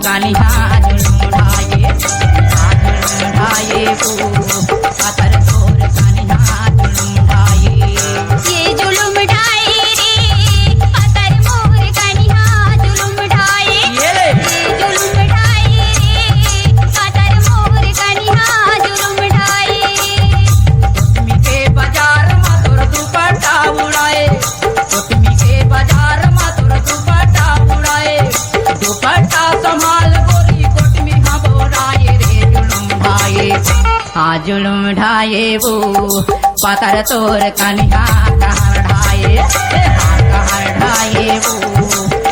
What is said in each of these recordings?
कान्हा जुलुम ढाए वो पातर तोर कान्हा जुलुम ढाए। ये जुलुम ढाए रे पातर मोर कान्हा जुलुम ढाए। ये जुलुम ढाए रे पातर मोर कान्हा जुलुम ढाए। कोटमी के बाजार में तोर दुपट्टा उड़ाए, कोटमी के बाजार में तोर दुपट्टा उड़ाए। दुपट्टा संभाल गोरी कोटमी हाँ बोराए रे जुलुम ढाए। हाँ जुलुम ढाए वो पातर तोर कान्हा कहर ढाए। हाँ कहर ढाए वो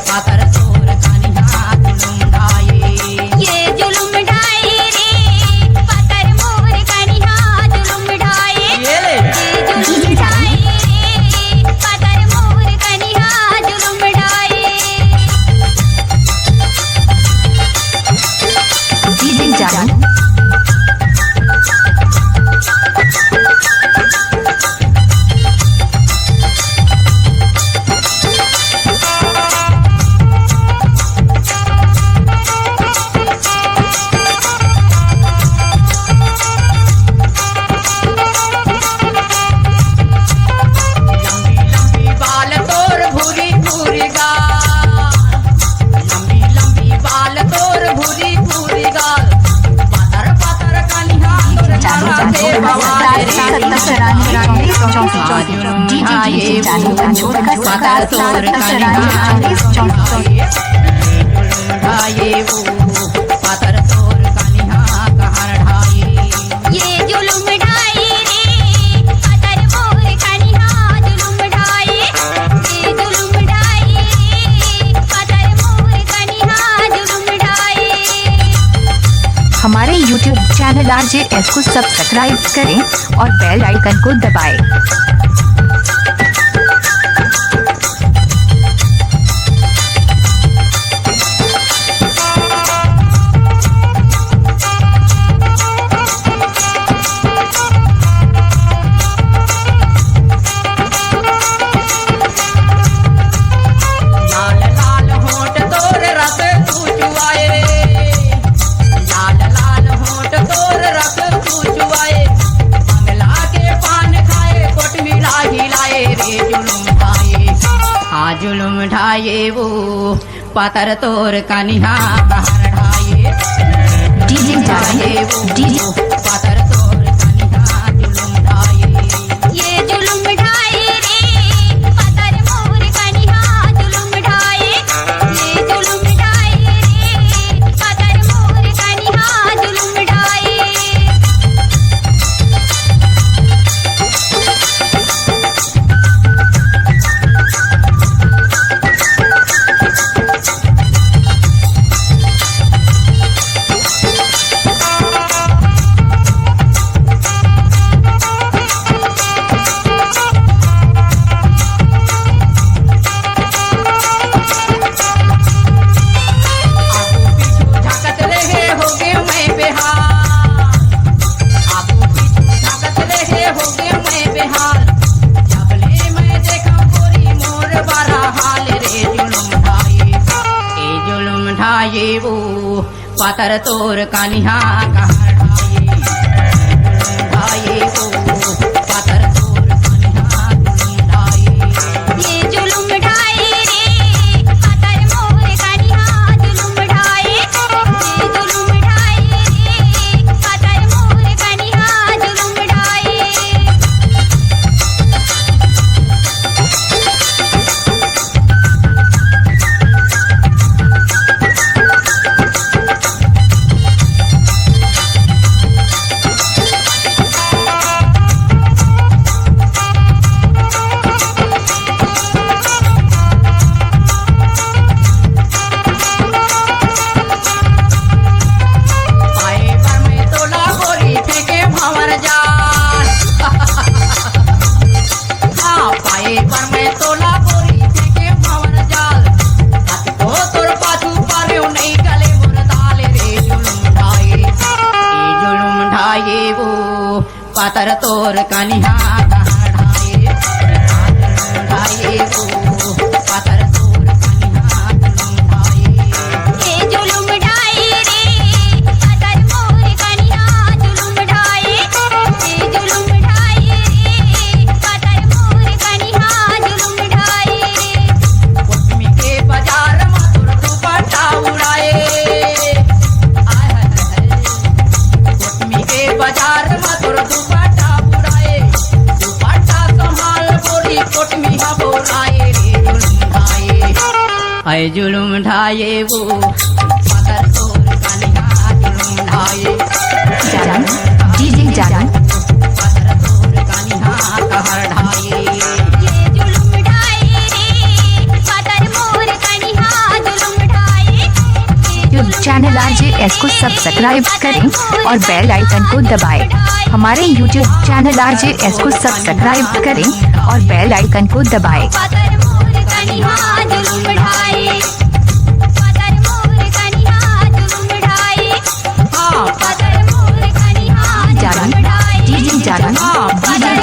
पातर तोर कान्हा जुलुम ढाए। ये जुलुम ढाए रे पातर मोर कान्हा जुलुम ढाए। ये जुलुम ढाए रे पातर मोर कान्हा जुलुम ढाए। डीजे जानू लंबी लंबी बाल तोर भूरी भूरी गाल, लंबी लंबी बाल तोर भूरी भूरी गाल। पातर पातर कान्हा तोर चालू नारा से बवाल रे पातर तोर कान्हा जुलुम ढाए वो पातर तोर कान्हा कहर ढाए। ये जुलुम ढाए रे पातर मोर कान्हा जुलुम ढाए। ये जुलुम ढाए रे पातर मोर कान्हा जुलुम ढाए। हमारे YouTube चैनल RJS को सब्सक्राइब करें और बेल आइकन को दबाएं। लाल लाल होंठ तोर रस चुचुआए रे, लाल लाल होंठ तोर रस चुचुआए। बंगला के पान खाए कोटमी राही लाए रे जुलुम ढाए। हाँ जुलुम ढाए वो पातर तोर कान्हा कहर ढाए। डीजे ढाए वो डीजे पातर तोर कान्हा जुलुम ढाए। ये जुलुम ढाए रे पातर मोर कान्हा जुलुम ढाए। ये जुलुम ढाए रे पातर मोर कान्हा जुलुम ढाए। आगू पीछू झाकत रहे होगे मैं बेहाल, आगू पीछू झाकत रहे होगे मैं बेहाल। जबले मैं देखा गोरी मोर बारा हाल रे जुलुम ढाए। ए जुलुम ढाए वो पातर तोर कान्हा कहर ढाए। ढाए वो पातर तोर कान्हा जुलुम ढाए। ये जुलुम ढाए रे पातर मोर कान्हा जुलुम ढाए। ये जुलुम ढाए रे पातर मोर कान्हा जुलुम ढाए। पाए पर मैं तोला गोरी फेंके भंवर जाल। हाँ पाए पर मैं तोला गोरी फेंके भंवर जाल। हाथ को तोर पाछू पारे नहीं गले मोर दाल रे जुलुम ढाए। ए जुलुम ढाए वो पातर तोर कान्हा कहर ढाए। ढाए वो पातर तोर कान्हा जुलुम ढाए। ये जुलुम ढाए है जुलुम ढाए वो पातर तोर कनिया जुलुम ढाए जान डीजे जान पातर तोर कनिया कहर ढाए ये जुलुम ढाए रे पातर मोर कनिहा जुलुम ढाए यूट्यूब चैनल RJS को सब्सक्राइब करें और बेल आइकन को दबाएं। हमारे यूट्यूब चैनल RJS को सब्सक्राइब करें और बेल आइकन को दबाएं। पातर मोर कनिहा जुलुम ढाए पातर मोर कनिहा जुलुम ढाए हाँ पातर मोर कनिहा जान जुलुम ढाए डीजे जान हाँ डीजे